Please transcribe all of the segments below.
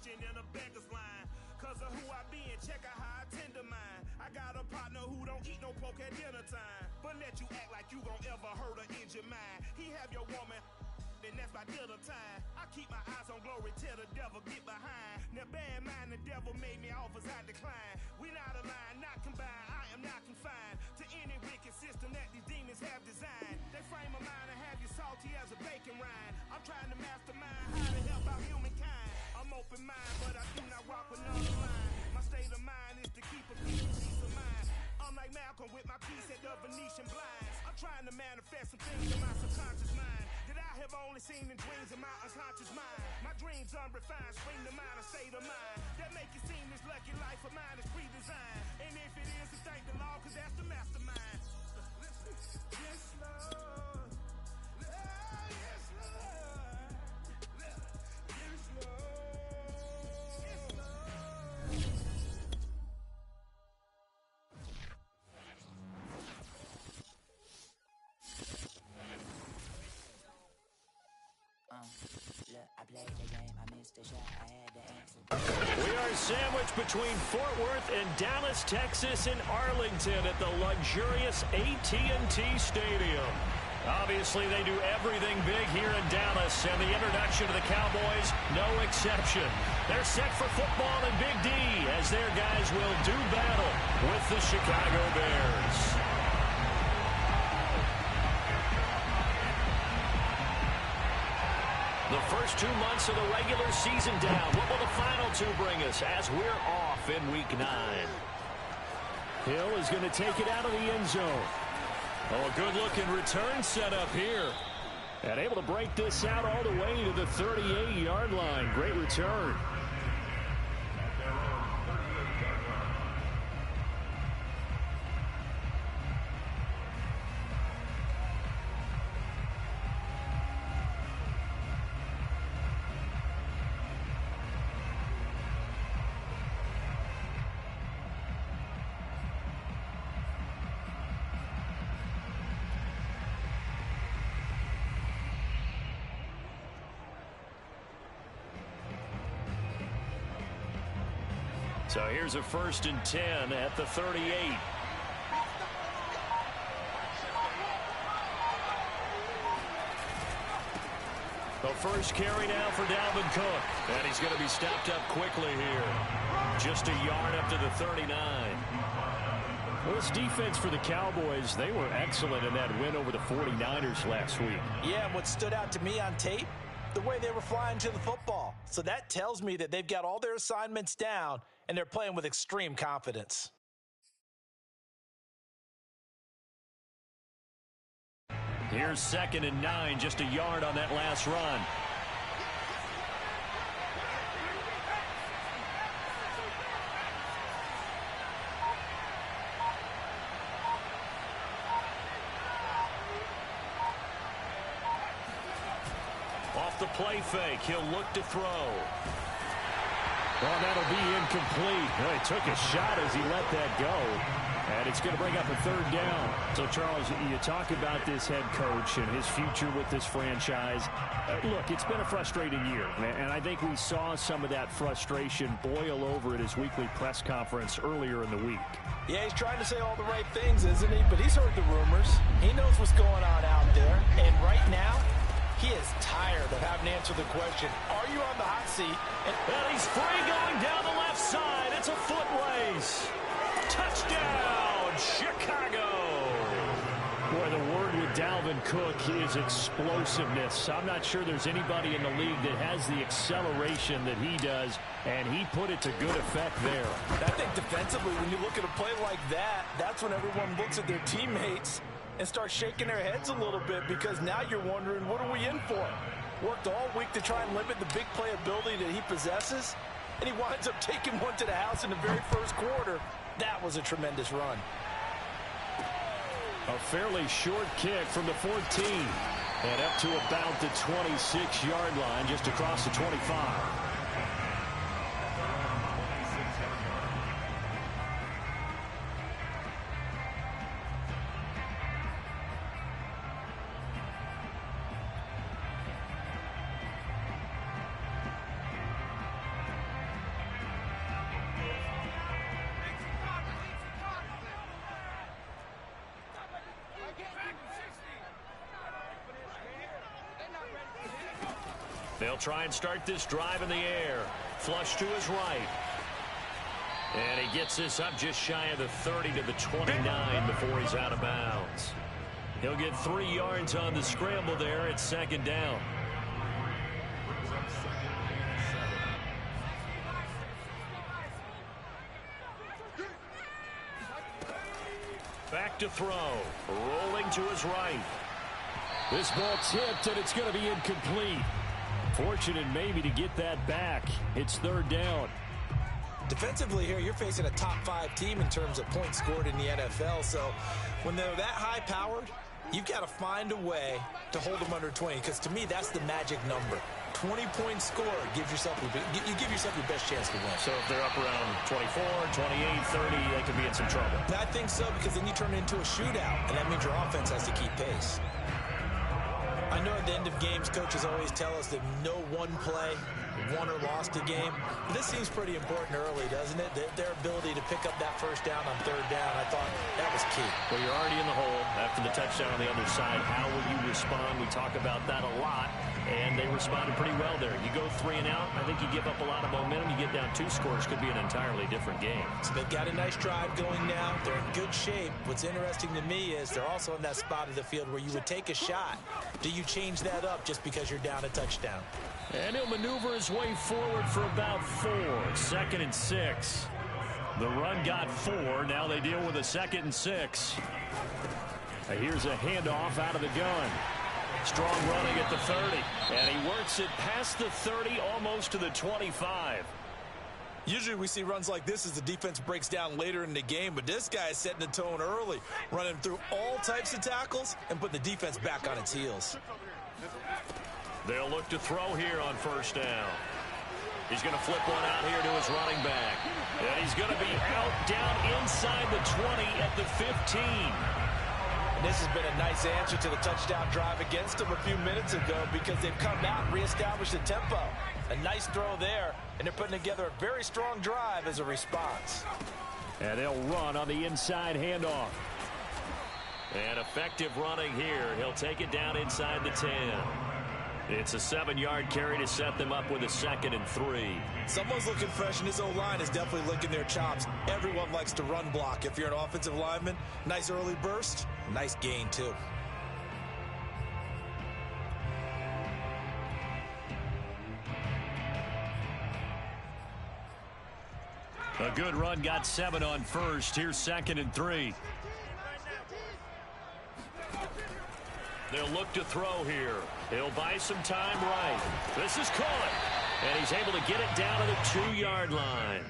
Christian in a beggar's line. Cause of who I be and check out how I tend to mine. I got a partner who don't eat no pork at dinner time, but let you act like you gon' ever hurt or injure mine. He have your woman, and that's by dinner time. I keep my eyes on glory till the devil get behind. Now bear in mind the devil made me offers I decline. We not aligned, not combined, I am not confined to any wicked system that these demons have designed. They frame a mind and have you salty as a bacon rind. I'm trying to mastermind how to help out humankind. I'm open mind, but I do not rock with none of mine. My state of mind is to keep a peace of mind. I'm like Malcolm with my piece at the Venetian blinds. I'm trying to manifest some things in my subconscious mind that I have only seen in dreams in my unconscious mind. My dreams unrefined, spring to mind, a state of mind that make it seem this lucky life of mine is pre-designed. And if it is, then thank the Lord, cause that's the mastermind. Yes, Lord. Yes, Lord. Yes, Lord. Look, I played the game, I missed the shot, I had to answer. We are sandwiched between Fort Worth and Dallas, Texas, and Arlington at the luxurious AT&T Stadium. Obviously, they do everything big here in Dallas, and the introduction to the Cowboys, no exception. They're set for football in Big D as their guys will do battle with the Chicago Bears. The first 2 months of the regular season down. What will the final two bring us as we're off in Week 9? Hill is going to take it out of the end zone. Oh, a good-looking return set up here. And able to break this out all the way to the 38-yard line. Great return. So here's a 1st and 10 at the 38. The first carry now for Dalvin Cook. And he's going to be stopped up quickly here. Just a yard up to the 39. Well, this defense for the Cowboys, they were excellent in that win over the 49ers last week. Yeah, and what stood out to me on tape, the way they were flying to the football. So that tells me that they've got all their assignments down and they're playing with extreme confidence. Here's 2nd and 9, just a yard on that last run. Off the play fake, he'll look to throw. Well, that'll be incomplete. Well, he took a shot as he let that go. And it's going to bring up a 3rd down. So, Charles, you talk about this head coach and his future with this franchise. Look, it's been a frustrating year, and I think we saw some of that frustration boil over at his weekly press conference earlier in the week. Yeah, he's trying to say all the right things, isn't he? But he's heard the rumors. He knows what's going on out there. And right now, he is tired of having to answer the question, are you on the hot seat? And he's free going down the left side. It's a foot race. Touchdown, Chicago. Boy, the word with Dalvin Cook is explosiveness. I'm not sure there's anybody in the league that has the acceleration that he does, and he put it to good effect there. I think defensively, when you look at a play like that, that's when everyone looks at their teammates and start shaking their heads a little bit, because now you're wondering, what are we in for? Worked all week to try and limit the big play ability that he possesses, and he winds up taking one to the house in the very first quarter. That was a tremendous run. A fairly short kick from the 14. And up to about the 26-yard line, just across the 25. They'll try and start this drive in the air. Flush to his right. And he gets this up just shy of the 30 to the 29 before he's out of bounds. He'll get 3 yards on the scramble there at second down. Back to throw. Rolling to his right. This ball tipped, and it's going to be incomplete. Fortunate maybe to get that back. It's third down. Defensively here, you're facing a top 5 team in terms of points scored in the NFL. So when they're that high-powered, you've got to find a way to hold them under 20, because to me, that's the magic number. 20-point score gives yourself you give yourself your best chance to win. So if they're up around 24, 28, 30, they could be in some trouble. I think so, because then you turn it into a shootout, and that means your offense has to keep pace. I know at the end of games, coaches always tell us that no one play won or lost a game. But this seems pretty important early, doesn't it? Their ability to pick up that first down on third down, I thought that was key. Well, you're already in the hole after the touchdown on the other side. How will you respond? We talk about that a lot, and they responded pretty well there. You go 3 and out, I think you give up a lot of momentum. You get down 2 scores, could be an entirely different game. So they've got a nice drive going now. They're in good shape. What's interesting to me is they're also in that spot of the field where you would take a shot. Do you change that up just because you're down a touchdown? And he'll maneuver his way forward for about 4. 2nd and 6. The run got 4. Now they deal with a 2nd and 6. Here's a handoff out of the gun. Strong running at the 30. And he works it past the 30, almost to the 25. Usually we see runs like this as the defense breaks down later in the game, but this guy is setting the tone early, running through all types of tackles and putting the defense back on its heels. They'll look to throw here on first down. He's going to flip one out here to his running back. And he's going to be out down inside the 20 at the 15. And this has been a nice answer to the touchdown drive against them a few minutes ago, because they've come out and reestablished the tempo. A nice throw there, and they're putting together a very strong drive as a response. And they'll run on the inside handoff. And effective running here. He'll take it down inside the 10. It's a 7-yard carry to set them up with a 2nd and 3. Someone's looking fresh, and his O-line is definitely licking their chops. Everyone likes to run block. If you're an offensive lineman, nice early burst, nice gain too. A good run, got 7 on first. Here's 2nd and 3. They'll look to throw here. He'll buy some time right. This is caught. And he's able to get it down to the 2-yard line.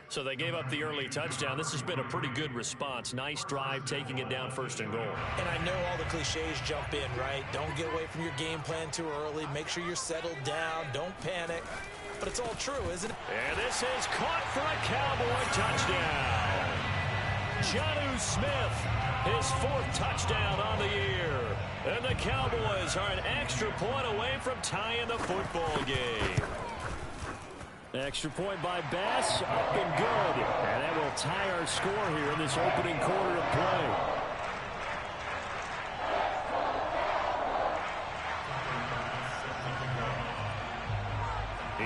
So they gave up the early touchdown. This has been a pretty good response. Nice drive, taking it down 1st and goal. And I know all the cliches jump in, right? Don't get away from your game plan too early. Make sure you're settled down. Don't panic. But it's all true, isn't it? And this is caught for a Cowboy touchdown. Jonnu Smith, his 4th touchdown on the year. And the Cowboys are an extra point away from tying the football game. Extra point by Bass, up and good. And that will tie our score here in this opening quarter of play.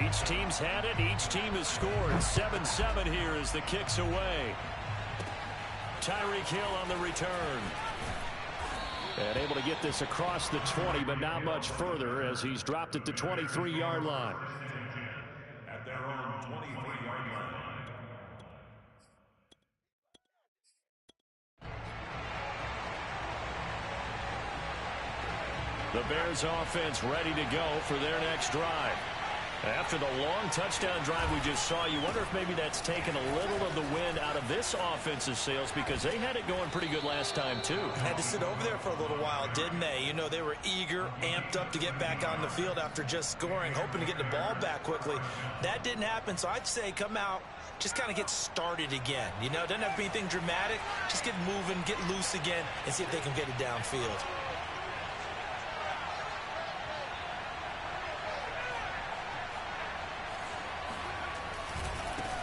Each team's had it. Each team has scored. 7-7 here as the kick's away. Tyreek Hill on the return. And able to get this across the 20, but not much further as he's dropped at the 23-yard line. At their own 23-yard line. The Bears offense ready to go for their next drive. After the long touchdown drive we just saw, you wonder if maybe that's taken a little of the wind out of this offensive sails, because they had it going pretty good last time too. Had to sit over there for a little while, didn't they? You know, they were eager, amped up to get back on the field after just scoring, hoping to get the ball back quickly. That didn't happen, so I'd say come out, just kind of get started again. You know, doesn't have to be anything dramatic. Just get moving, get loose again, and see if they can get it downfield.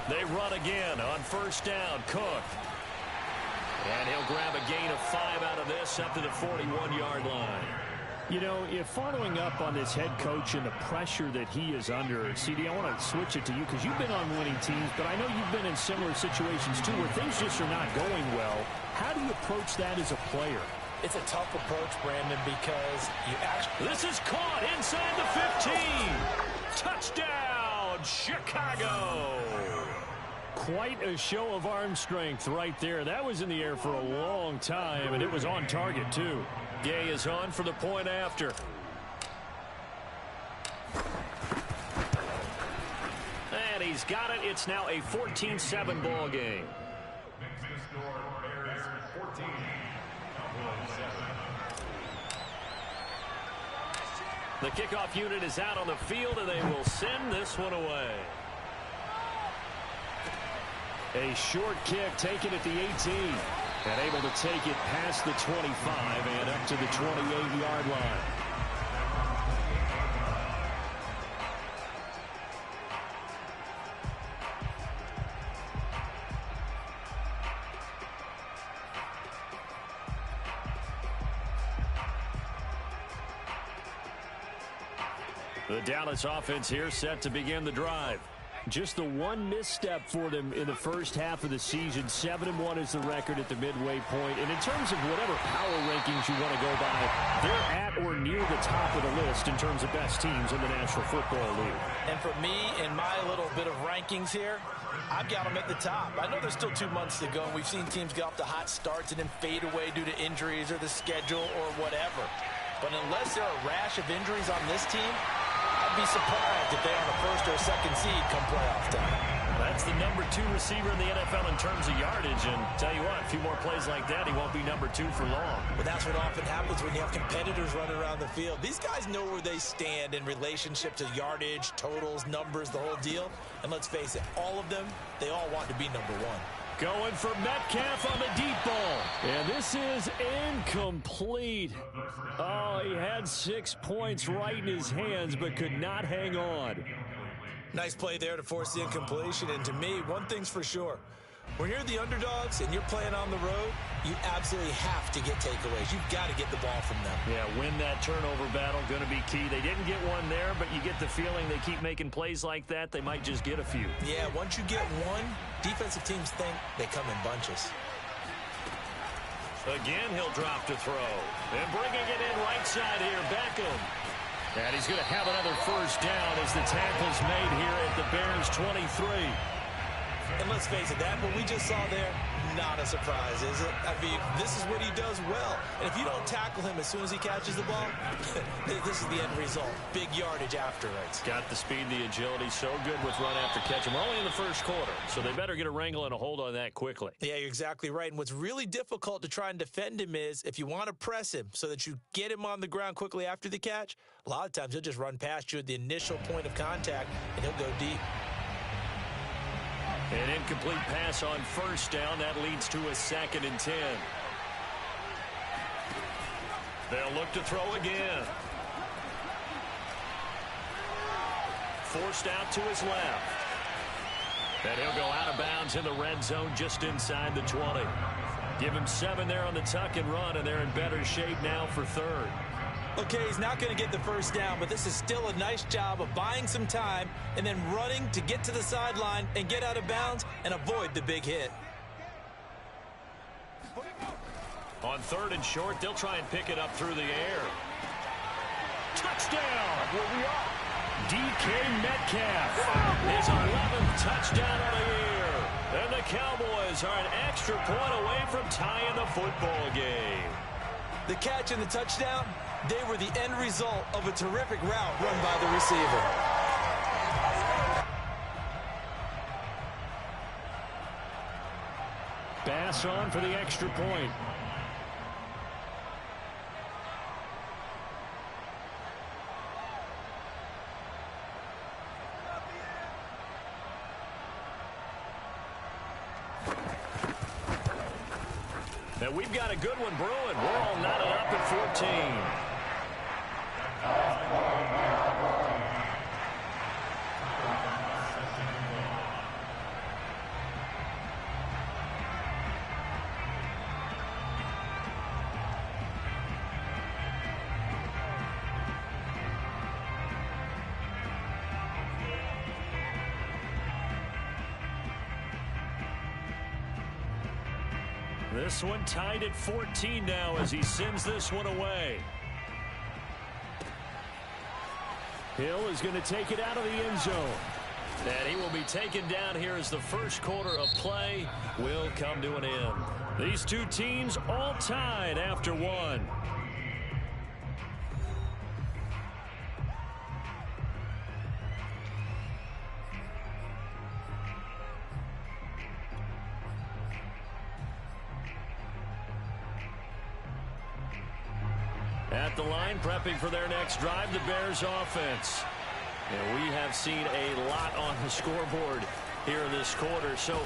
They run again on first down. Cook. And he'll grab a gain of 5 out of this up to the 41-yard line. You know, if following up on this head coach and the pressure that he is under, CD, I want to switch it to you because you've been on winning teams, but I know you've been in similar situations too where things just are not going well. How do you approach that as a player? It's a tough approach, Brandon, because you actually... This is caught inside the 15. Touchdown, Chicago. Quite a show of arm strength right there. That was in the air for a long time, and it was on target, too. Gay is on for the point after. And he's got it. It's now a 14-7 ball game. Makes the score Bears 14, Cowboys 7. The kickoff unit is out on the field, and they will send this one away. A short kick taken at the 18. And able to take it past the 25 and up to the 28-yard line. The Dallas offense here set to begin the drive. Just the one misstep for them in the first half of the season. 7-1 is the record at the midway point. And in terms of whatever power rankings you want to go by, they're at or near the top of the list in terms of best teams in the National Football League. And for me, in my little bit of rankings here, I've got them at the top. I know there's still 2 months to go, and we've seen teams get off to hot starts and then fade away due to injuries or the schedule or whatever. But unless there are a rash of injuries on this team, I'd be surprised if they're on the first or second seed come playoff time. That's the number 2 receiver in the NFL in terms of yardage. And tell you what, a few more plays like that, he won't be number 2 for long. But that's what often happens when you have competitors running around the field. These guys know where they stand in relationship to yardage, totals, numbers, the whole deal. And let's face it, all of them, they all want to be number 1. Going for Metcalf on the deep ball. And this is incomplete. Oh, he had 6 points right in his hands, but could not hang on. Nice play there to force the incompletion. And to me, one thing's for sure. When you're the underdogs and you're playing on the road, you absolutely have to get takeaways. You've got to get the ball from them. Yeah, win that turnover battle, going to be key. They didn't get one there, but you get the feeling they keep making plays like that, they might just get a few. Yeah, once you get one, defensive teams think they come in bunches. Again, he'll drop to throw. And bringing it in right side here, Beckham. And he's going to have another first down as the tackle's made here at the Bears 23. And let's face it, what we just saw there, not a surprise, is it? I mean, this is what he does well. And if you don't tackle him as soon as he catches the ball, this is the end result. Big yardage afterwards. Got the speed, the agility, so good with run after catch. We're only in the first quarter, so they better get a wrangle and a hold on that quickly. Yeah, you're exactly right. And what's really difficult to try and defend him is if you want to press him so that you get him on the ground quickly after the catch, a lot of times he'll just run past you at the initial point of contact, and he'll go deep. An incomplete pass on first down. That leads to a 2nd and 10. They'll look to throw again. Forced out to his left. And he'll go out of bounds in the red zone just inside the 20. Give him 7 there on the tuck and run, and they're in better shape now for 3rd. Okay, he's not going to get the first down, but this is still a nice job of buying some time and then running to get to the sideline and get out of bounds and avoid the big hit. On 3rd and short, they'll try and pick it up through the air. Touchdown! DK Metcalf. His 11th touchdown of the year. And the Cowboys are an extra point away from tying the football game. The catch and the touchdown, they were the end result of a terrific route run by the receiver. Bass on for the extra point. Now we've got a good one brewing. We're all knotted up at 14. This one tied at 14 now as he sends this one away. Hill is going to take it out of the end zone. And he will be taken down here as the first quarter of play will come to an end. These two teams all tied after one. At the line, prepping for their next drive, the Bears offense. And we have seen a lot on the scoreboard here in this quarter. So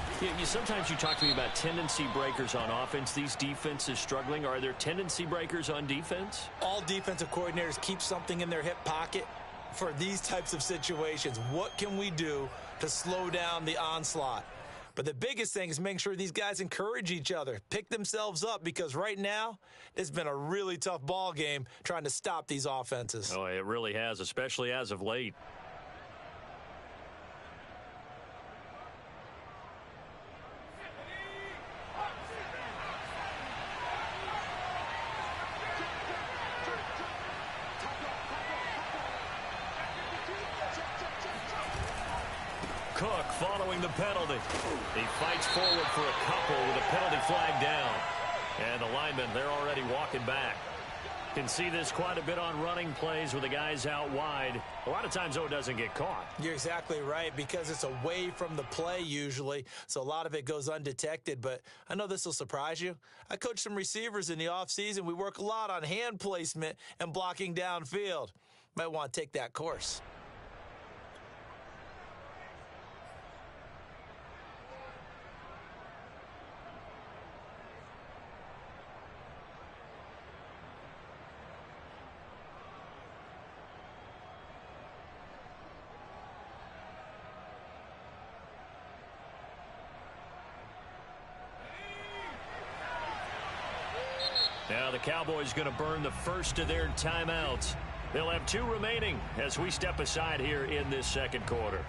sometimes you talk to me about tendency breakers on offense. These defenses struggling. Are there tendency breakers on defense? All defensive coordinators keep something in their hip pocket for these types of situations. What can we do to slow down the onslaught? But the biggest thing is making sure these guys encourage each other, pick themselves up, because right now it's been a really tough ball game trying to stop these offenses. Oh, it really has, especially as of late. Cook following the penalty. He fights forward for a couple with a penalty flag down. And the linemen, they're already walking back. Can see this quite a bit on running plays with the guys out wide. A lot of times, though, it doesn't get caught. You're exactly right, because it's away from the play usually, so a lot of it goes undetected. But I know this will surprise you. I coach some receivers in the offseason. We work a lot on hand placement and blocking downfield. Might want to take that course. Now the Cowboys going to burn the first of their timeouts. They'll have 2 remaining as we step aside here in this second quarter.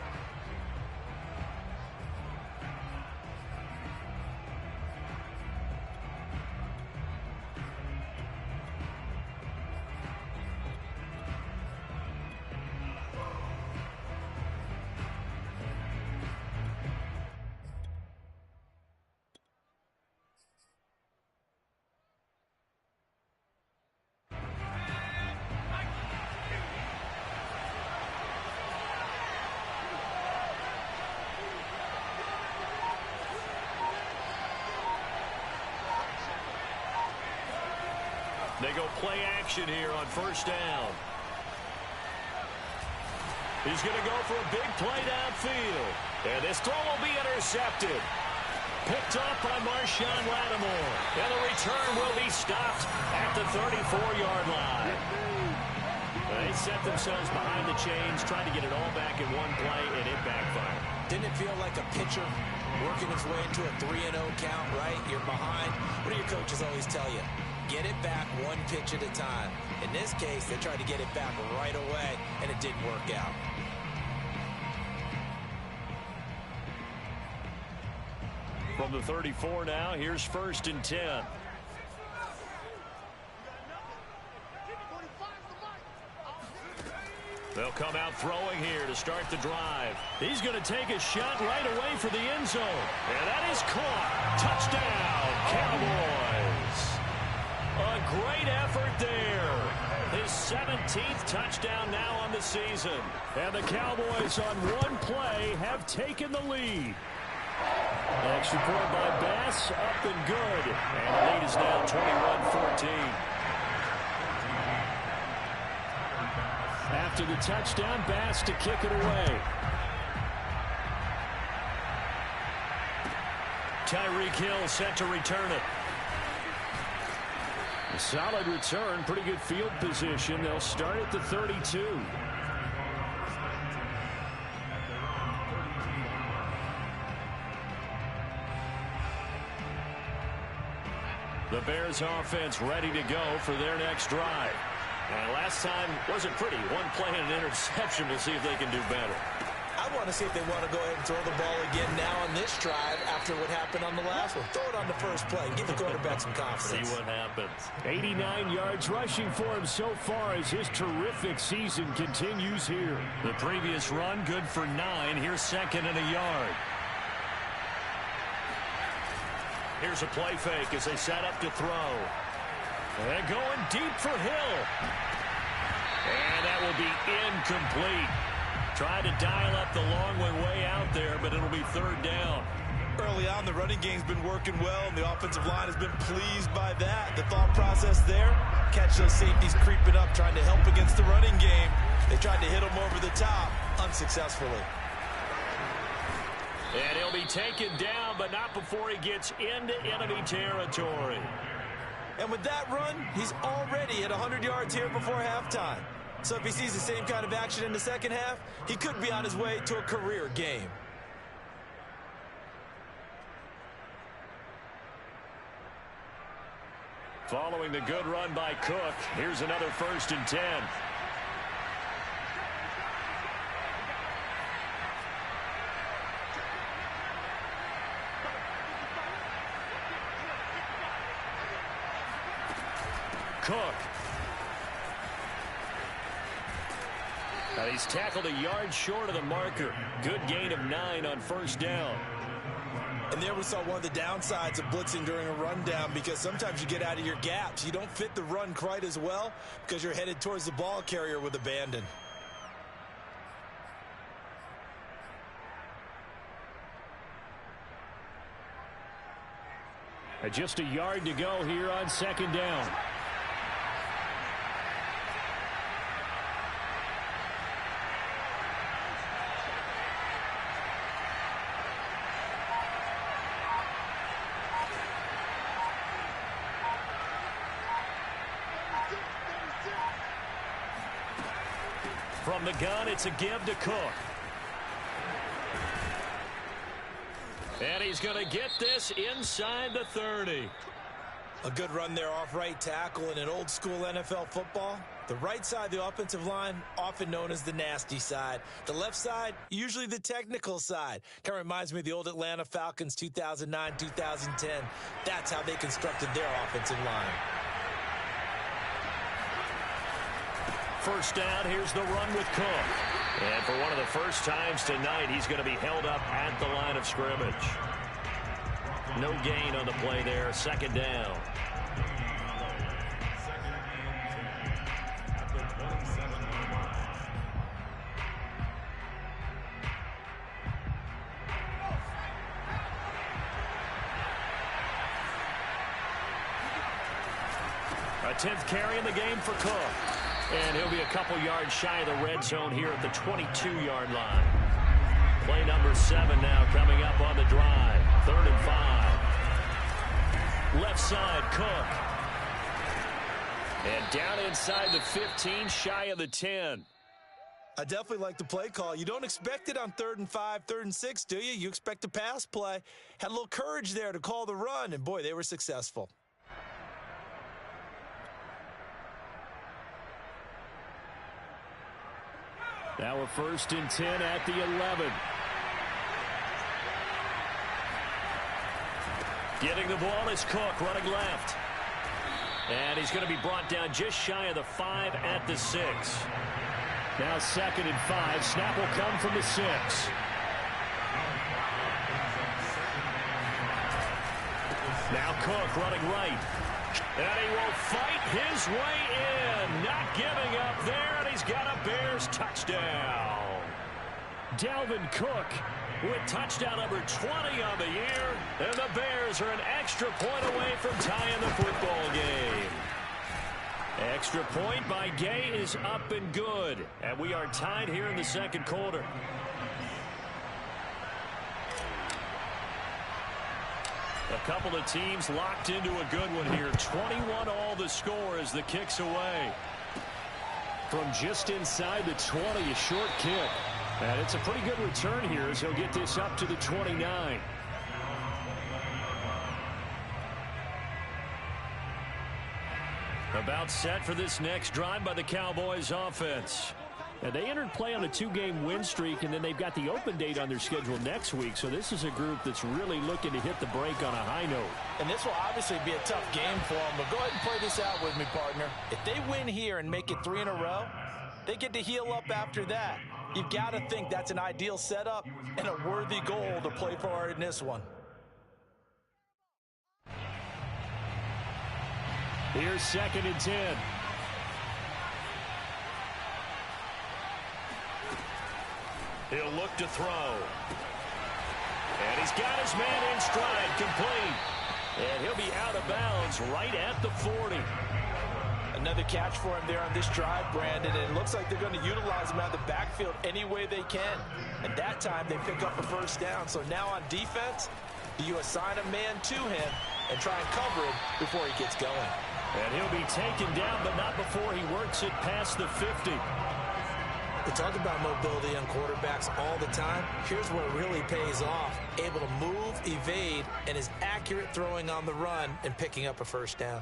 They go play action here on first down. He's going to go for a big play downfield. And this throw will be intercepted. Picked up by Marshawn Lattimore. And the return will be stopped at the 34-yard line. They set themselves behind the chains, trying to get it all back in one play, and it backfired. Didn't it feel like a pitcher working his way into a 3-0 count, right? You're behind. What do your coaches always tell you? Get it back one pitch at a time. In this case, they tried to get it back right away, and it didn't work out. From the 34 now, here's 1st and 10. They'll come out throwing here to start the drive. He's going to take a shot right away for the end zone. And that is caught. Touchdown, Cowboys. A great effort there. His 17th touchdown now on the season. And the Cowboys on one play have taken the lead. Extra point by Bass, up and good. And the lead is now 21-14. After the touchdown, Bass to kick it away. Tyreek Hill set to return it. A solid return, pretty good field position. They'll start at the 32. The Bears offense ready to go for their next drive. And last time wasn't pretty. One play and an interception. We'll see if they can do better. I want to see if they want to go ahead and throw the ball again now on this drive after what happened on the last one. Throw it on the first play. Give the quarterback some confidence. See what happens. 89 yards rushing for him so far as his terrific season continues here. The previous run good for 9. Here's second and a yard. Here's a play fake as they set up to throw. And going deep for Hill. And that will be incomplete. Tried to dial up the long way out there, but it'll be third down. Early on, the running game's been working well, and the offensive line has been pleased by that. The thought process there, catch those safeties creeping up, trying to help against the running game. They tried to hit them over the top, unsuccessfully. And he'll be taken down, but not before he gets into enemy territory. And with that run, he's already at 100 yards here before halftime. So if he sees the same kind of action in the second half, he could be on his way to a career game. Following the good run by Cook, here's another 1st and 10. Cook. Now he's tackled a yard short of the marker. Good gain of 9 on 1st down. And there we saw one of the downsides of blitzing during a rundown, because sometimes you get out of your gaps. You don't fit the run quite as well because you're headed towards the ball carrier with abandon. Just a yard to go here on 2nd down. From the gun, it's a give to Cook. And he's going to get this inside the 30. A good run there off right tackle in an old school NFL football. The right side of the offensive line, often known as the nasty side. The left side, usually the technical side. Kind of reminds me of the old Atlanta Falcons 2009-2010. That's how they constructed their offensive line. 1st down, here's the run with Cook. And for one of the first times tonight, he's going to be held up at the line of scrimmage. No gain on the play there, 2nd down. A 10th carry in the game for Cook. And he'll be a couple yards shy of the red zone here at the 22-yard line. Play number 7 now coming up on the drive. 3rd and 5. Left side, Cook. And down inside the 15, shy of the 10. I definitely like the play call. You don't expect it on 3rd and 5, 3rd and 6, do you? You expect a pass play. Had a little courage there to call the run, and boy, they were successful. Now a 1st and 10 at the 11. Getting the ball is Cook, running left. And he's going to be brought down just shy of the 5 at the 6. Now 2nd and 5. Snap will come from the 6. Now Cook running right. And he will fight his way in. Not giving up there, and he's got a Bears touchdown. Dalvin Cook with touchdown number 20 on the year. And the Bears are an extra point away from tying the football game. Extra point by Gay is up and good. And we are tied here in the 2nd quarter. A couple of teams locked into a good one here. 21 all the score as the kick's away. From just inside the 20, a short kick. And it's a pretty good return here as he'll get this up to the 29. About set for this next drive by the Cowboys offense. And they entered play on a 2-game win streak, and then they've got the open date on their schedule next week. So this is a group that's really looking to hit the break on a high note. And this will obviously be a tough game for them, but go ahead and play this out with me, partner. If they win here and make it 3 in a row, they get to heal up after that. You've got to think that's an ideal setup and a worthy goal to play for in this one. Here's 2nd and 10. He'll look to throw. And he's got his man in stride, complete. And he'll be out of bounds right at the 40. Another catch for him there on this drive, Brandon. And it looks like they're going to utilize him out of the backfield any way they can. And that time they pick up a first down. So now on defense, do you assign a man to him and try and cover him before he gets going? And he'll be taken down, but not before he works it past the 50. We talk about mobility on quarterbacks all the time. Here's where it really pays off. Able to move, evade, and is accurate throwing on the run and picking up a first down.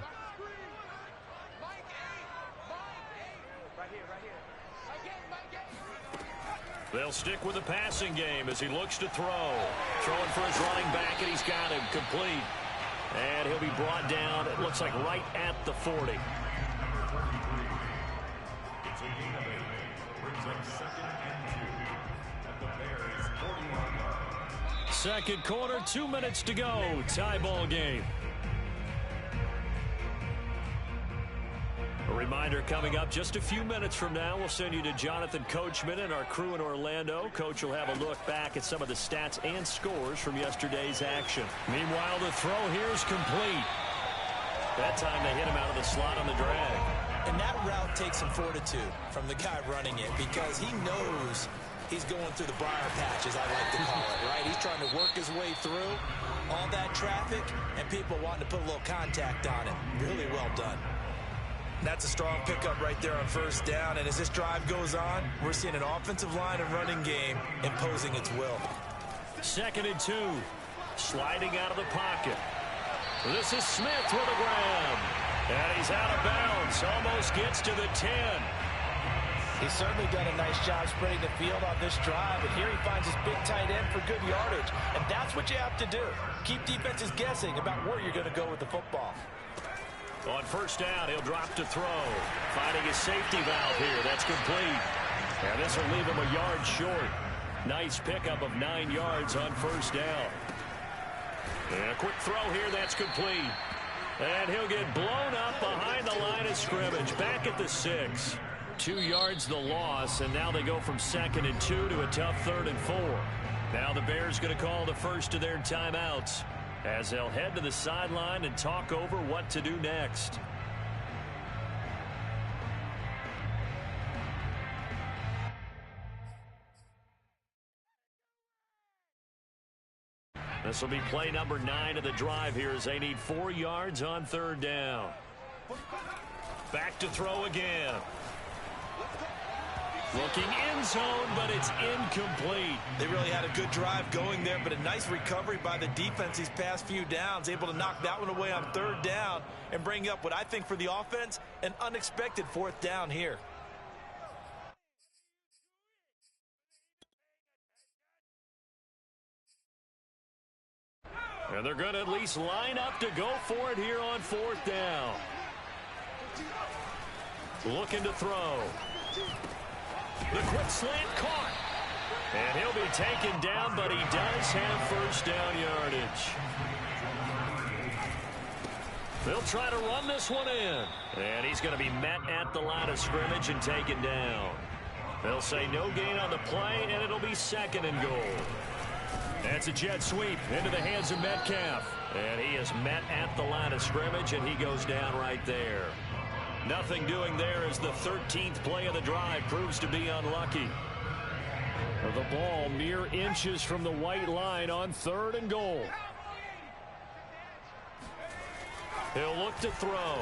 They'll stick with the passing game as he looks to throw. Throwing for his running back, and he's got him complete. And he'll be brought down, it looks like right at the 40. Second quarter, 2 minutes to go. Tie ball game. A reminder coming up just a few minutes from now, we'll send you to Jonathan Coachman and our crew in Orlando. Coach will have a look back at some of the stats and scores from yesterday's action. Meanwhile, the throw here is complete. That time they hit him out of the slot on the drag. And that route takes some fortitude from the guy running it because he knows he's going through the briar patch, as I like to call it, right? He's trying to work his way through all that traffic and people wanting to put a little contact on it. Really well done. That's a strong pickup right there on first down. And as this drive goes on, we're seeing an offensive line and running game imposing its will. 2nd and 2. Sliding out of the pocket. This is Smith with a grab. And he's out of bounds. Almost gets to the 10. He's certainly done a nice job spreading the field on this drive. And here he finds his big tight end for good yardage. And that's what you have to do. Keep defenses guessing about where you're going to go with the football. On first down, he'll drop to throw. Finding his safety valve here. That's complete. And this will leave him a yard short. Nice pickup of 9 yards on first down. And a quick throw here. That's complete. And he'll get blown up behind the line of scrimmage. Back at the 6. 2 yards the loss. And now they go from 2nd and 2 to a tough 3rd and 4. Now the Bears going to call the first of their timeouts, as they'll head to the sideline and talk over what to do next. This will be play number 9 of the drive here as they need 4 yards on 3rd down. Back to throw again. Looking end zone, but it's incomplete. They really had a good drive going there, but a nice recovery by the defense these past few downs, able to knock that one away on 3rd down and bring up what I think for the offense, an unexpected 4th down here. And they're going to at least line up to go for it here on 4th down. Looking to throw. The quick slant caught. And he'll be taken down, but he does have first down yardage. They'll try to run this one in. And he's going to be met at the line of scrimmage and taken down. They'll say no gain on the play, and it'll be 2nd and goal. That's a jet sweep into the hands of Metcalf. And he is met at the line of scrimmage, and he goes down right there. Nothing doing there as the 13th play of the drive proves to be unlucky. The ball mere inches from the white line on 3rd and goal. He'll look to throw.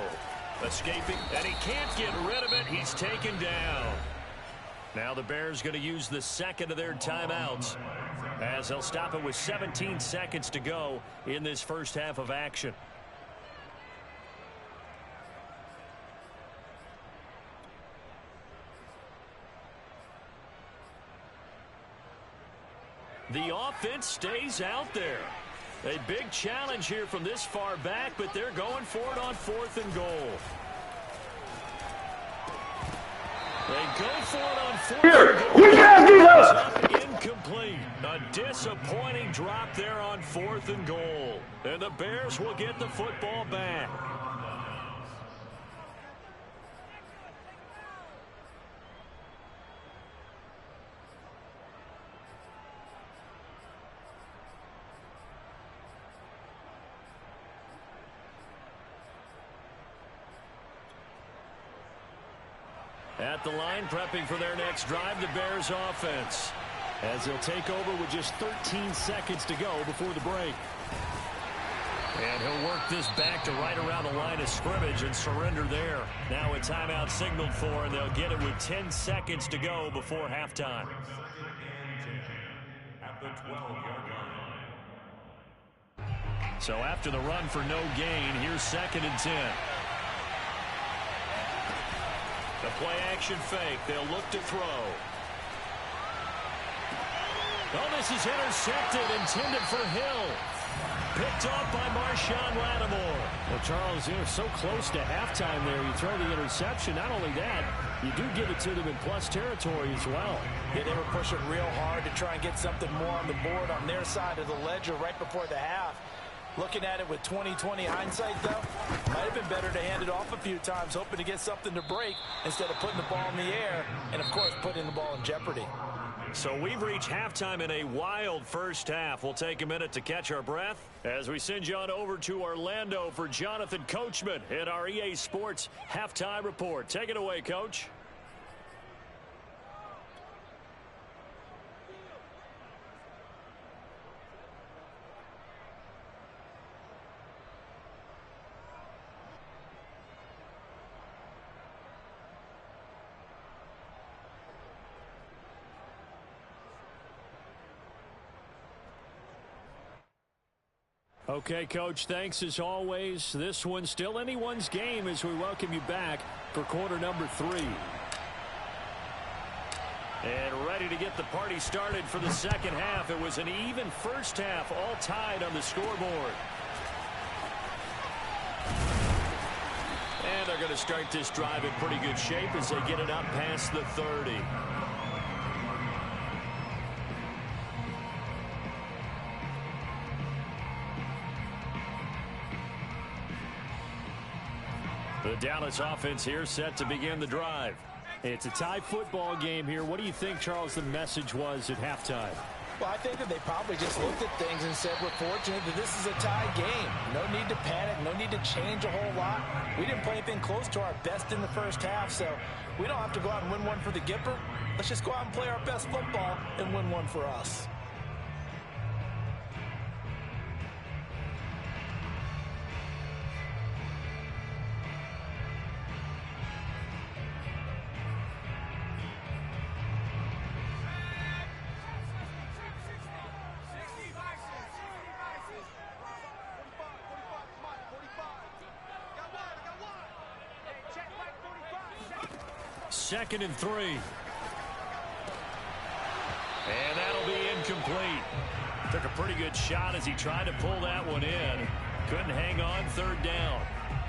Escaping, and he can't get rid of it. He's taken down. Now the Bears going to use the 2nd of their timeouts, as they'll stop it with 17 seconds to go in this first half of action. The offense stays out there. A big challenge here from this far back, but they're going for it on 4th and goal. They go for it on 4th and goal. Incomplete. A disappointing drop there on 4th and goal. And the Bears will get the football back. At the line, prepping for their next drive, the Bears offense. As they'll take over with just 13 seconds to go before the break. And he'll work this back to right around the line of scrimmage and surrender there. Now a timeout signaled for, and they'll get it with 10 seconds to go before halftime. At the 12-yard line. So after the run for no gain, here's 2nd and 10. The play-action fake. They'll look to throw. Oh, this is intercepted, intended for Hill. Picked off by Marshawn Lattimore. Well, Charles, you're so close to halftime there. You throw the interception. Not only that, you do give it to them in plus territory as well. Yeah, they were pushing real hard to try and get something more on the board on their side of the ledger right before the half. Looking at it with 20/20 hindsight, though, might have been better to hand it off a few times, hoping to get something to break instead of putting the ball in the air and, of course, putting the ball in jeopardy. So we've reached halftime in a wild first half. We'll take a minute to catch our breath as we send you on over to Orlando for Jonathan Coachman in our EA Sports Halftime Report. Take it away, Coach. Okay, Coach, thanks as always. This one's still anyone's game as we welcome you back for quarter number 3. And ready to get the party started for the second half. It was an even first half, all tied on the scoreboard. And they're going to start this drive in pretty good shape as they get it up past the 30. The Dallas offense here set to begin the drive. It's a tie football game here. What do you think, Charles, the message was at halftime? Well, I think that they probably just looked at things and said, we're fortunate that this is a tie game. No need to panic. No need to change a whole lot. We didn't play anything close to our best in the first half, so we don't have to go out and win one for the Gipper. Let's just go out and play our best football and win one for us. Second and 3. And that'll be incomplete. Took a pretty good shot as he tried to pull that one in. Couldn't hang on, third down.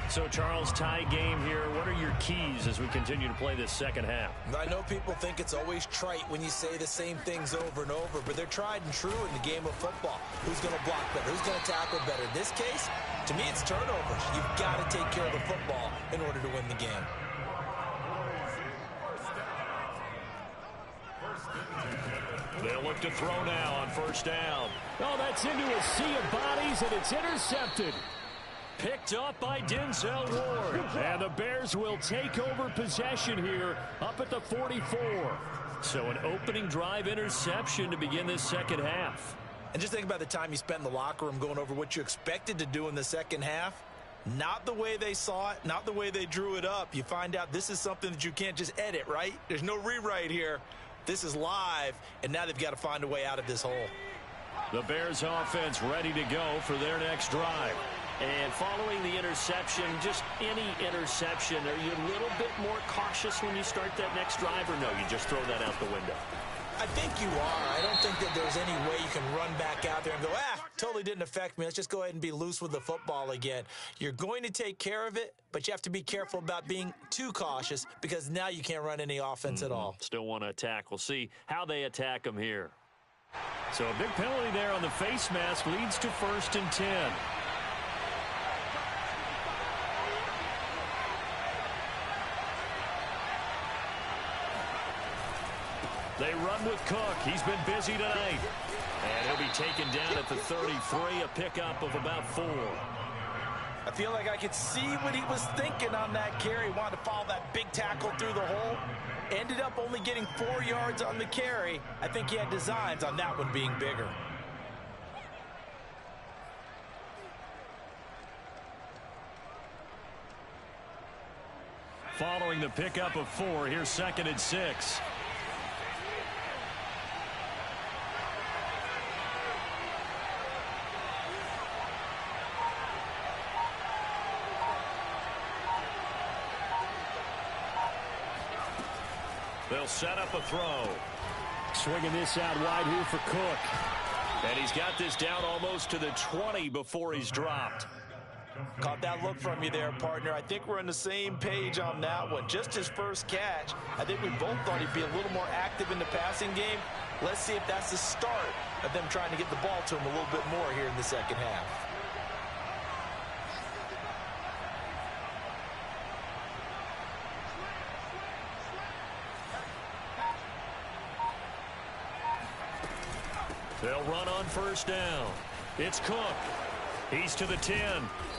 So, Charles, tie game here. What are your keys as we continue to play this second half? I know people think it's always trite when you say the same things over and over, but they're tried and true in the game of football. Who's going to block better? Who's going to tackle better? In this case, to me, it's turnovers. You've got to take care of the football in order to win the game. They'll look to throw now on first down. Oh, that's into a sea of bodies, and it's intercepted. Picked up by Denzel Ward. And the Bears will take over possession here up at the 44. So an opening drive interception to begin this second half. And just think about the time you spent in the locker room going over what you expected to do in the second half. Not the way they saw it, not the way they drew it up. You find out this is something that you can't just edit, right? There's no rewrite here. This is live, and now they've got to find a way out of this hole. The Bears offense ready to go for their next drive. And following the interception, just any interception, are you a little bit more cautious when you start that next drive, or no, you just throw that out the window? I think you are. I don't think that there's any way you can run back out there and go, totally didn't affect me. Let's just go ahead and be loose with the football again. You're going to take care of it, but you have to be careful about being too cautious because now you can't run any offense at all. Still want to attack. We'll see how they attack them here. So a big penalty there on the face mask leads to 1st and 10. They run with Cook. He's been busy tonight. And he'll be taken down at the 33, a pickup of about 4. I feel like I could see what he was thinking on that carry. He wanted to follow that big tackle through the hole. Ended up only getting 4 yards on the carry. I think he had designs on that one being bigger. Following the pickup of 4, here's 2nd and 6. They'll set up a throw. Swinging this out wide here for Cook. And he's got this down almost to the 20 before he's dropped. Caught that look from you there, partner. I think we're on the same page on that one. Just his first catch. I think we both thought he'd be a little more active in the passing game. Let's see if that's the start of them trying to get the ball to him a little bit more here in the second half. They'll run on 1st down. It's Cook. He's to the 10,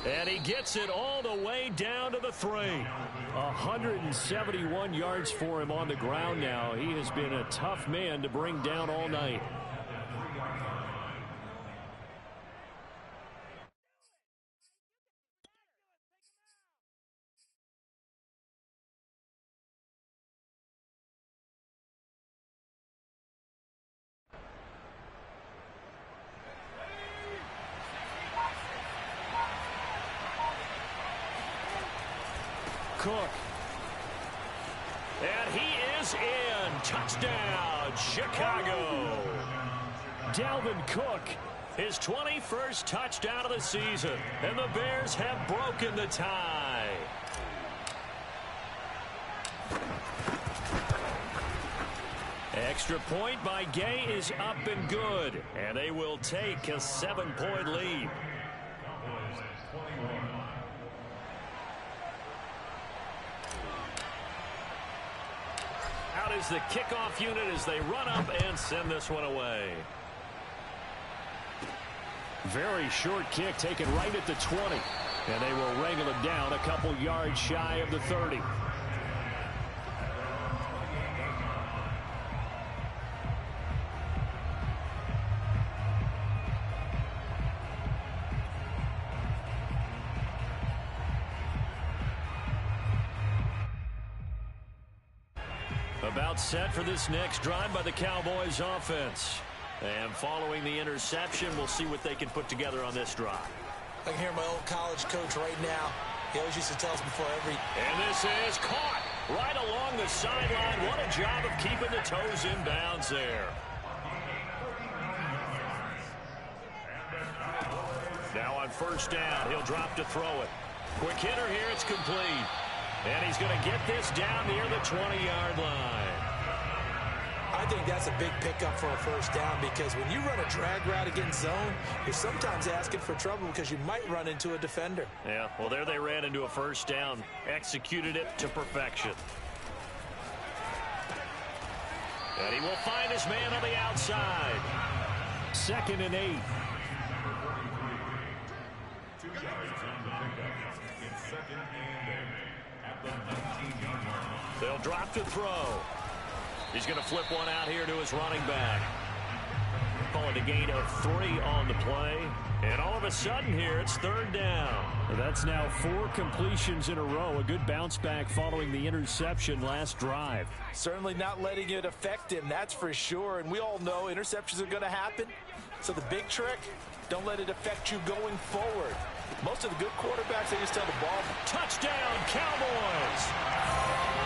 and he gets it all the way down to the 3. 171 yards for him on the ground now. He has been a tough man to bring down all night. Cook. And he is in. Touchdown, Chicago. Dalvin Cook, his 21st touchdown of the season. And the Bears have broken the tie. Extra point by Gay is up and good. And they will take a 7-point lead. Out is the kickoff unit as they run up and send this one away. Very short kick taken right at the 20. And they will wrangle it down a couple yards shy of the 30. About set for this next drive by the Cowboys offense. And following the interception, we'll see what they can put together on this drive. I can hear my old college coach right now. He always used to tell us before every... And this is caught right along the sideline. What a job of keeping the toes in bounds there. Now on 1st down, he'll drop to throw it. Quick hitter here, it's complete. And he's going to get this down near the 20-yard line. I think that's a big pickup for a 1st down because when you run a drag route against zone, you're sometimes asking for trouble because you might run into a defender. Yeah, well, there they ran into a 1st down. Executed it to perfection. And he will find his man on the outside. 2nd and 8. They'll drop to throw. He's going to flip one out here to his running back. Call it a gain of 3 on the play. And all of a sudden here, it's 3rd down. That's now 4 completions in a row. A good bounce back following the interception last drive. Certainly not letting it affect him, that's for sure. And we all know interceptions are going to happen. So the big trick, don't let it affect you going forward. Most of the good quarterbacks, they just tell the ball. Touchdown, Cowboys!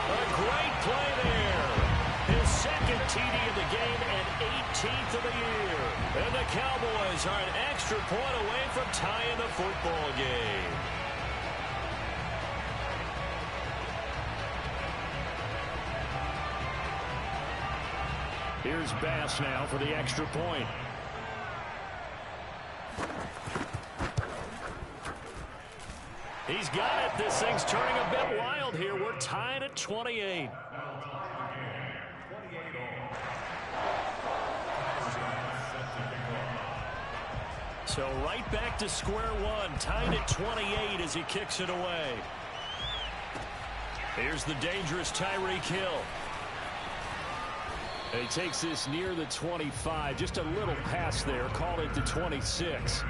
A great play there. His 2nd second TD of the game and 18th of the year. And the Cowboys are an extra point away from tying the football game. Here's Bass now for the extra point. He's got it. This thing's turning a bit wild here. We're tied at 28. So right back to square one. Tied at 28 as he kicks it away. Here's the dangerous Tyreek Hill. And he takes this near the 25. Just a little pass there. Call it the 26.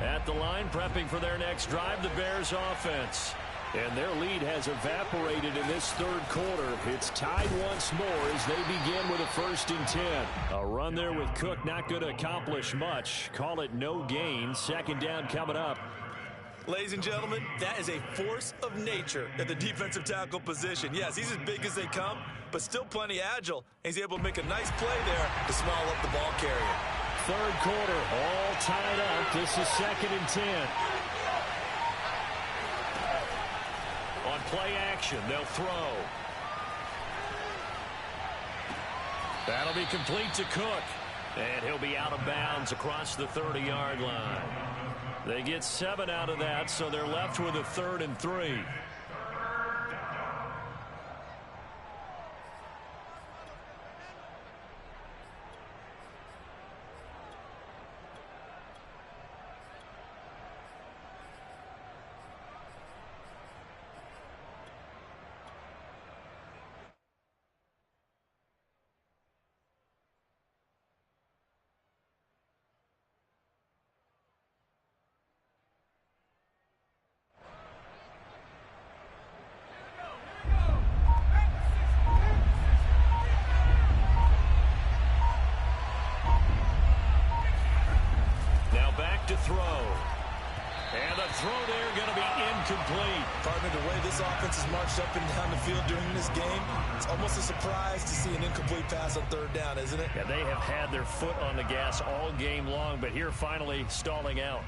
At the line, prepping for their next drive, the Bears offense. And their lead has evaporated in this third quarter. It's tied once more as they begin with a 1st and 10. A run there with Cook not going to accomplish much. Call it no gain. 2nd down coming up. Ladies and gentlemen, that is a force of nature at the defensive tackle position. Yes, he's as big as they come, but still plenty agile. He's able to make a nice play there to swallow up the ball carrier. Third quarter, all tied up. This is 2nd and 10. On play action, they'll throw. That'll be complete to Cook. And he'll be out of bounds across the 30-yard line. They get 7 out of that, so they're left with a 3rd and 3. To throw. And the throw there going to be incomplete. Partner, the way this offense has marched up and down the field during this game, it's almost a surprise to see an incomplete pass on 3rd down, isn't it? Yeah, they have had their foot on the gas all game long, but here finally stalling out.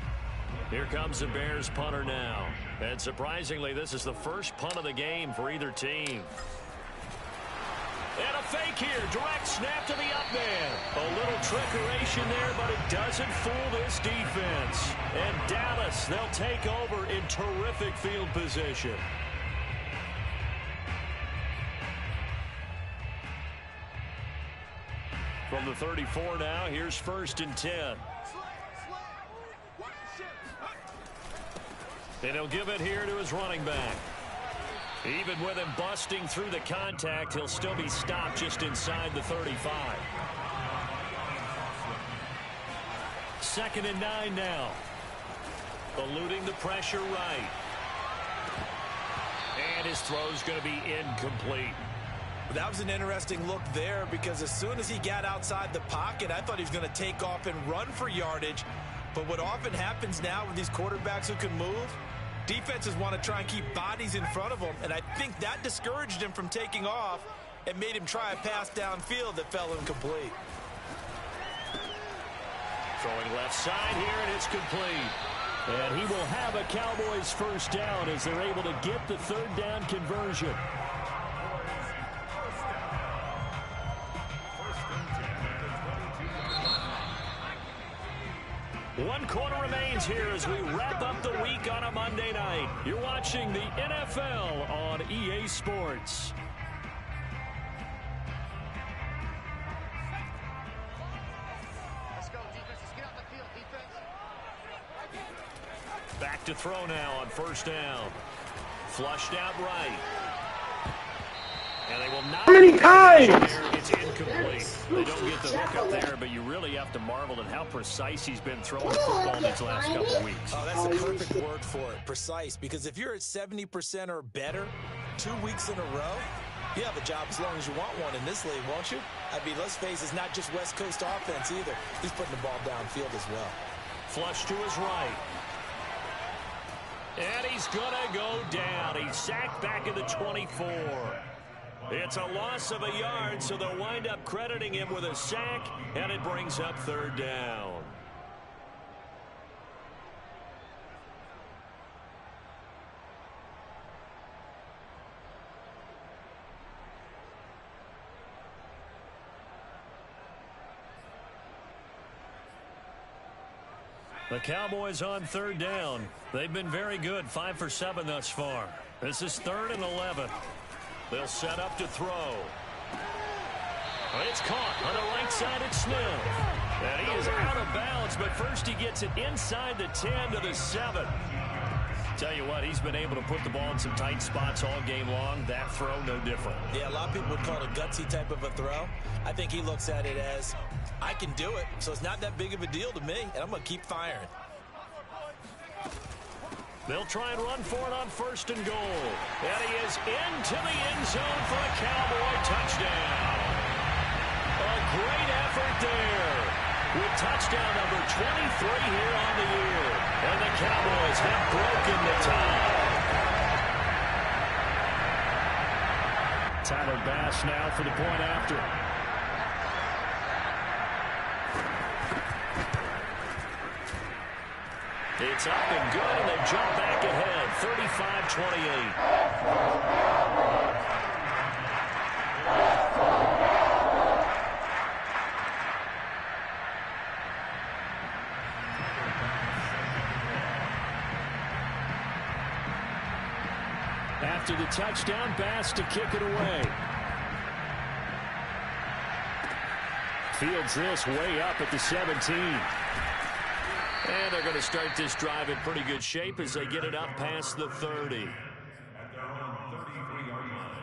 Here comes the Bears punter now. And surprisingly, this is the first punt of the game for either team. And a fake here. Direct snap to the up man. A little trickeration there, but it doesn't fool this defense. And Dallas, they'll take over in terrific field position. From the 34 now, here's 1st and 10. And he'll give it here to his running back. Even with him busting through the contact, he'll still be stopped just inside the 35. 2nd and 9 now. Eluding the pressure right. And his throw's going to be incomplete. That was an interesting look there because as soon as he got outside the pocket, I thought he was going to take off and run for yardage. But what often happens now with these quarterbacks who can move, defenses want to try and keep bodies in front of them, and I think that discouraged him from taking off and made him try a pass downfield that fell incomplete. Throwing left side here, and it's complete. And he will have a Cowboys 1st down as they're able to get the 3rd down conversion. One quarter remains here as we wrap up the week on a Monday night. You're watching the NFL on EA Sports. Let's go, defense. Let's get out the field, defense. Back to throw now on 1st down. Flushed out right. And they will not. How many times? It's incomplete. They don't get the hook up there, but you really have to marvel at how precise he's been throwing the football these last couple of weeks. Oh, that's the perfect word for it, precise. Because if you're at 70% or better 2 weeks in a row, you have a job as long as you want one in this league, won't you? I mean, let's face it, it's not just West Coast offense either. He's putting the ball downfield as well. Flush to his right. And he's going to go down. He's sacked back at the 24. It's a loss of a yard, so they'll wind up crediting him with a sack, and it brings up third down. The Cowboys on third down. They've been very good, 5 for 7 thus far. This is 3rd and 11. They'll set up to throw. It's caught on the right side at Smith. And he is out of bounds, but first he gets it inside the 10 to the 7. Tell you what, he's been able to put the ball in some tight spots all game long. That throw, no different. Yeah, a lot of people would call it a gutsy type of a throw. I think he looks at it as, I can do it, so it's not that big of a deal to me, and I'm going to keep firing. They'll try and run for it on 1st and goal. And he is into the end zone for a Cowboy touchdown. A great effort there with touchdown number 23 here on the year. And the Cowboys have broken the tie. Tyler Bass now for the point after. It's up and good, and they jump back ahead, 35-28. After the touchdown, Bass to kick it away. Fields this way up at the 17. And they're going to start this drive in pretty good shape as they get it up past the 30. At their own 33-yard line.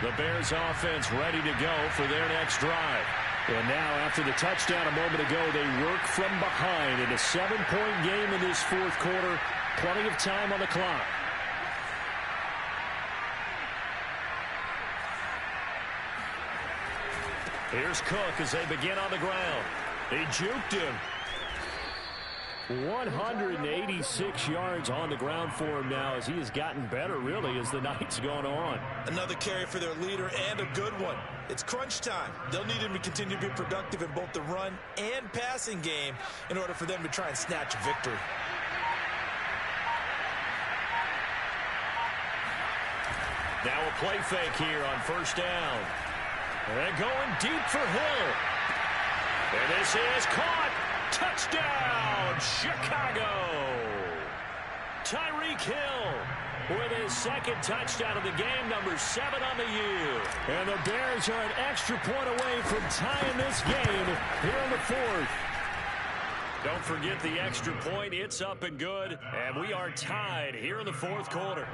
The Bears offense ready to go for their next drive. And now, after the touchdown a moment ago, they work from behind in a 7-point game in this 4th quarter. Plenty of time on the clock. Here's Cook as they begin on the ground. He juked him. 186 yards on the ground for him now as he has gotten better, really, as the night's gone on. Another carry for their leader and a good one. It's crunch time. They'll need him to continue to be productive in both the run and passing game in order for them to try and snatch a victory. Now a play fake here on 1st down. They're going deep for Hill. And this is caught. Touchdown, Chicago. Tyreek Hill with his 2nd touchdown of the game, number 7 on the year. And the Bears are an extra point away from tying this game here in the 4th. Don't forget the extra point. It's up and good. And we are tied here in the 4th quarter.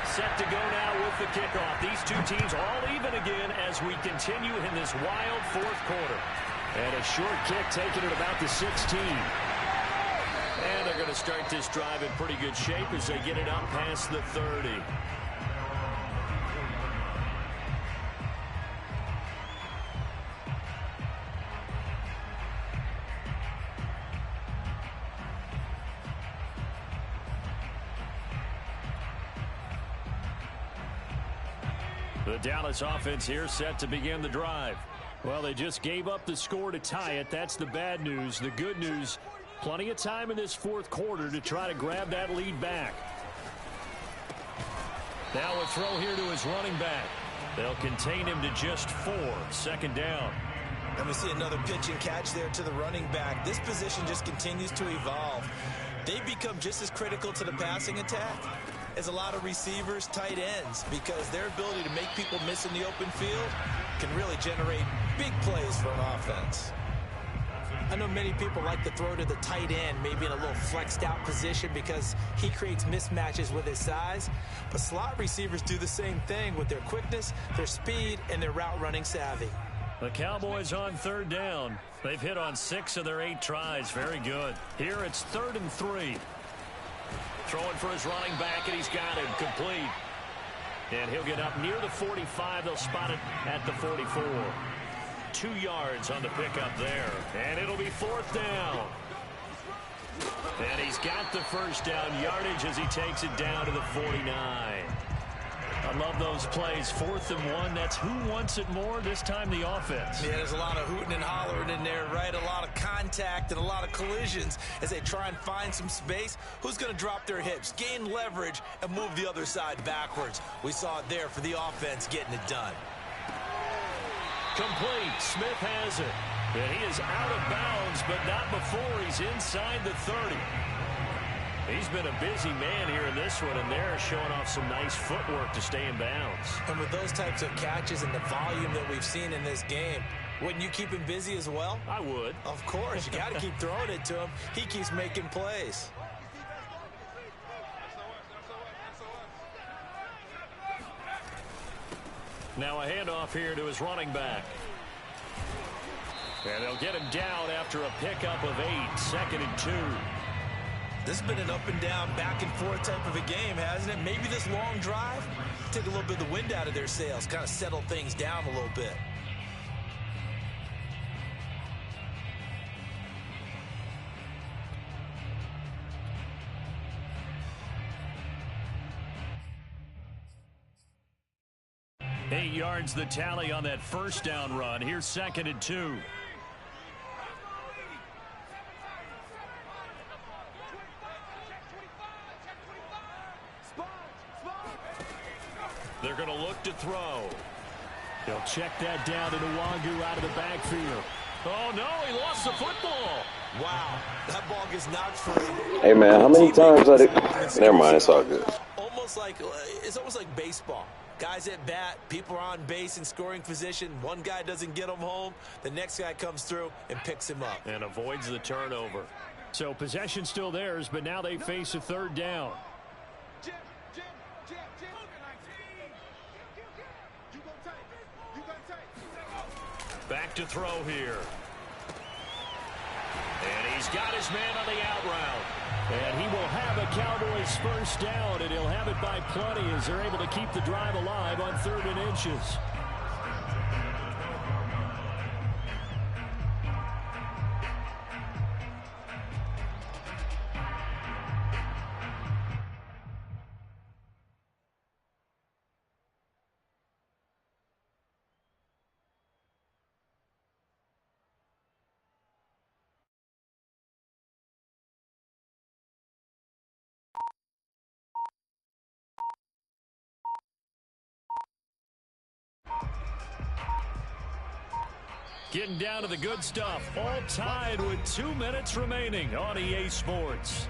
Set to go now with the kickoff. These two teams all even again as we continue in this wild 4th quarter. And a short kick taken at about the 16. And they're going to start this drive in pretty good shape as they get it up past the 30. The Dallas offense here set to begin the drive. Well, they just gave up the score to tie it. That's the bad news. The good news, plenty of time in this 4th quarter to try to grab that lead back. Now a throw here to his running back. They'll contain him to just 4. 2nd down. And we see another pitch and catch there to the running back. This position just continues to evolve. They become just as critical to the passing attack as a lot of receivers, tight ends, because their ability to make people miss in the open field can really generate big plays for an offense. I know many people like to throw to the tight end, maybe in a little flexed out position because he creates mismatches with his size. But slot receivers do the same thing with their quickness, their speed, and their route running savvy. The Cowboys on third down. They've hit on 6 of their 8 tries. Very good. Here it's 3rd and 3. Throwing for his running back, and he's got him complete. And he'll get up near the 45. They'll spot it at the 44. 2 yards on the pickup there. And it'll be 4th down. And he's got the first down yardage as he takes it down to the 49. I love those plays. 4th and 1. That's who wants it more, this time the offense. Yeah, there's a lot of hooting and hollering in there, right? A lot of contact and a lot of collisions as they try and find some space. Who's going to drop their hips, gain leverage, and move the other side backwards? We saw it there for the offense getting it done. Complete. Smith has it. And he is out of bounds, but not before he's inside the 30. He's been a busy man here in this one, and they're showing off some nice footwork to stay in bounds. And with those types of catches and the volume that we've seen in this game, wouldn't you keep him busy as well? I would. Of course. You got to keep throwing it to him. He keeps making plays. Now a handoff here to his running back. And they'll get him down after a pickup of 8, 2nd and 2. This has been an up and down, back and forth type of a game, hasn't it? Maybe this long drive took a little bit of the wind out of their sails, kind of settled things down a little bit. Eight yards the tally on that first down run. Here's 2nd and 2. They're going to look to throw. They'll check that down to Nwangu out of the backfield. Oh, no, he lost the football. Wow, that ball gets knocked free. Hey, man, how many times are they? Never mind, it's all good. It's almost like baseball. Guys at bat, people are on base in scoring position. One guy doesn't get him home. The next guy comes through and picks him up. And avoids the turnover. So possession still theirs, but now they face a 3rd down. Back to throw here. And he's got his man on the out route. And he will have a Cowboys first down, and he'll have it by plenty as they're able to keep the drive alive on 3rd and inches. Getting down to the good stuff. All tied with 2 minutes remaining on EA Sports.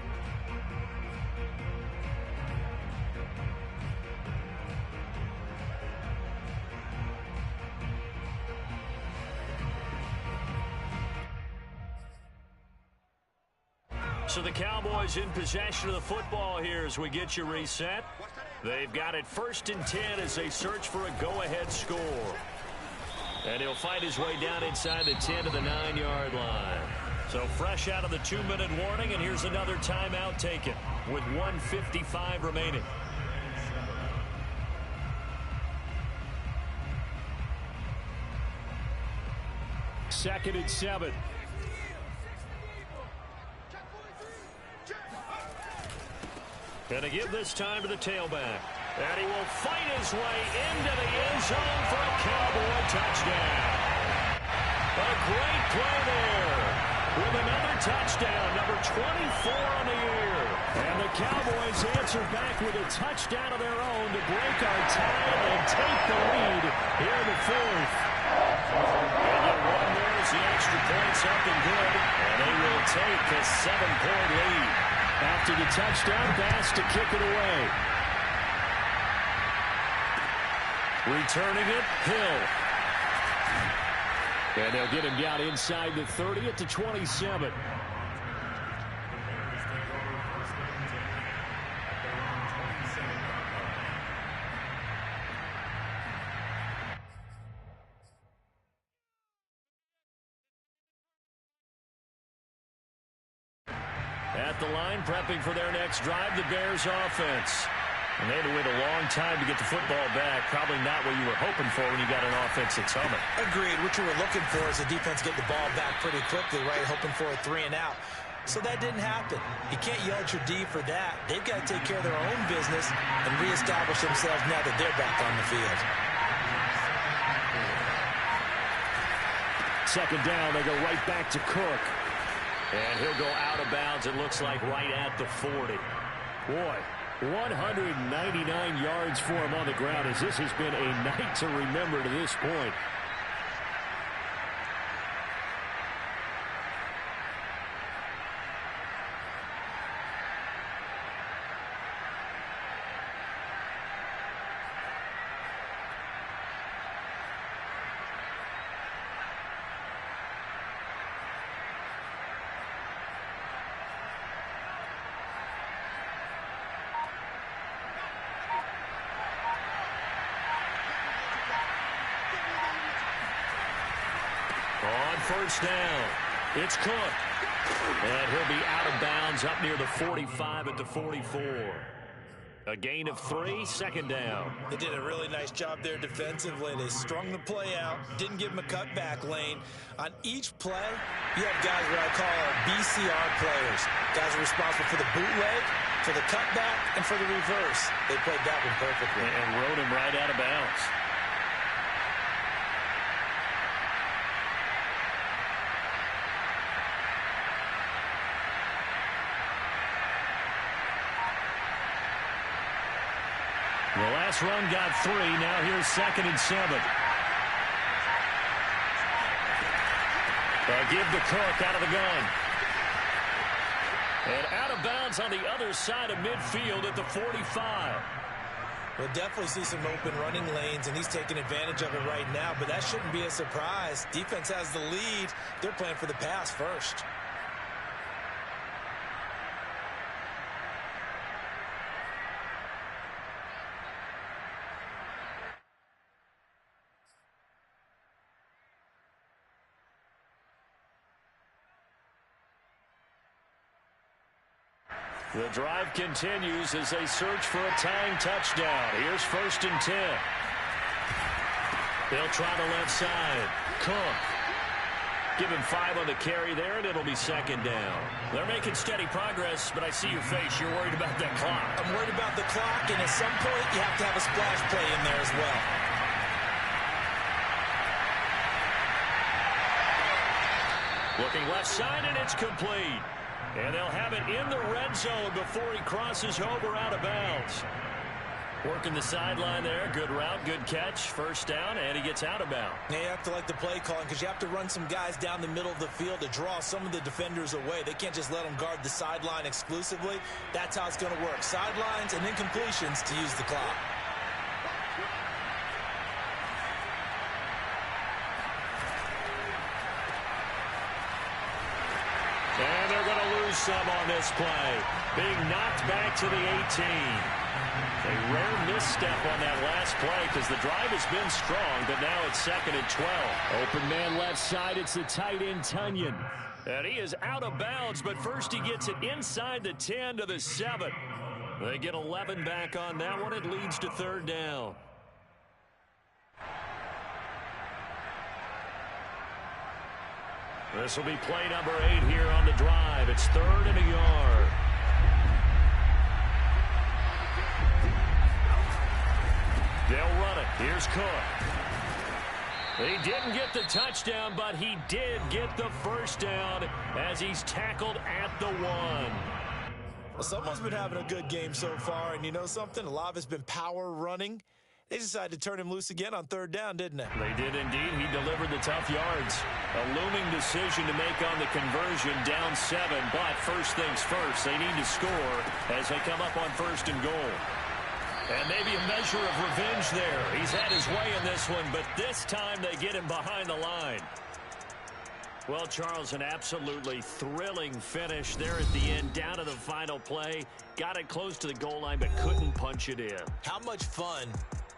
So the Cowboys in possession of the football here as we get you reset. They've got it 1st and 10 as they search for a go-ahead score. And he'll fight his way down inside the 10 to the 9-yard line. So fresh out of the 2-minute warning, and here's another timeout taken with 1:55 remaining. Second and 7. And to give this time to the tailback. And he will fight his way into the end zone for a Cowboy touchdown. A great play there with another touchdown, number 24 on the year. And the Cowboys answer back with a touchdown of their own to break our tie and take the lead here in the 4th. And the run there is points up and good, and they will take a 7-point lead. After the touchdown, Bass to kick it away. Returning it, Hill. And they'll get him down inside the 30 at the 27. At the line, prepping for their next drive, the Bears offense. And they had to wait a long time to get the football back. Probably not what you were hoping for when you got an offense that's humming. Agreed. What you were looking for is a defense get the ball back pretty quickly, right? Hoping for a 3-and-out. So that didn't happen. You can't yell at your D for that. They've got to take care of their own business and reestablish themselves now that they're back on the field. Second down, they go right back to Cook. And he'll go out of bounds, it looks like, right at the 40. Boy, 199 yards for him on the ground, as this has been a night to remember to this point. First down. It's Cook. And he'll be out of bounds up near the 45 at the 44. A gain of 3, second down. They did a really nice job there defensively. They strung the play out, didn't give him a cutback lane. On each play, you have guys what I call BCR players. Guys are responsible for the bootleg, for the cutback, and for the reverse. They played that one perfectly. And rode him right out of bounds. The last run got 3. Now here's 2nd and 7. Give to Cook out of the gun. And out of bounds on the other side of midfield at the 45. We'll definitely see some open running lanes, and he's taking advantage of it right now, but that shouldn't be a surprise. Defense has the lead. They're playing for the pass first. The drive continues as they search for a tying touchdown. Here's 1st and 10. They'll try the left side. Cook. Give him 5 on the carry there, and it'll be 2nd down. They're making steady progress, but I see your face. You're worried about that clock. I'm worried about the clock, and at some point, you have to have a splash play in there as well. Looking left side, and it's complete. And they'll have it in the red zone before he crosses over out of bounds. Working the sideline there. Good route, good catch. 1st down, and he gets out of bounds. Now you have to like the play calling because you have to run some guys down the middle of the field to draw some of the defenders away. They can't just let them guard the sideline exclusively. That's how it's going to work. Sidelines and then completions to use the clock. And they're going to lose some on this play. Being knocked back to the 18. A rare misstep on that last play because the drive has been strong, but now it's 2nd and 12. Open man left side. It's the tight end, Tunyon. And he is out of bounds, but first he gets it inside the 10 to the 7. They get 11 back on that one. It leads to 3rd down. This will be play number 8 here on the drive. It's 3rd and a yard. They'll run it. Here's Cook. He didn't get the touchdown, but he did get the 1st down as he's tackled at the 1. Well, someone's been having a good game so far, and you know something? A lot of it's been power running. They decided to turn him loose again on third down, didn't they? They did indeed. He delivered the tough yards. A looming decision to make on the conversion, down 7. But first things first, they need to score as they come up on 1st and goal. And maybe a measure of revenge there. He's had his way in this one, but this time they get him behind the line. Well, Charles, an absolutely thrilling finish there at the end, down to the final play. Got it close to the goal line, but couldn't punch it in. How much fun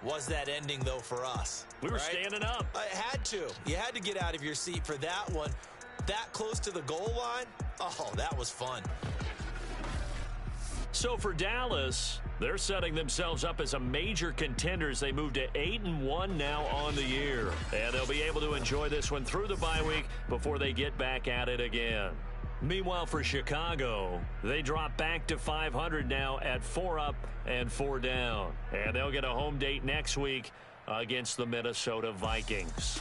was that ending, though, for us? We were standing up. I had to. You had to get out of your seat for that one. That close to the goal line? Oh, that was fun. So for Dallas, they're setting themselves up as a major contender as they move to 8-1 now on the year. And they'll be able to enjoy this one through the bye week before they get back at it again. Meanwhile, for Chicago, they drop back to 500 now at 4 up and 4 down. And they'll get a home date next week against the Minnesota Vikings.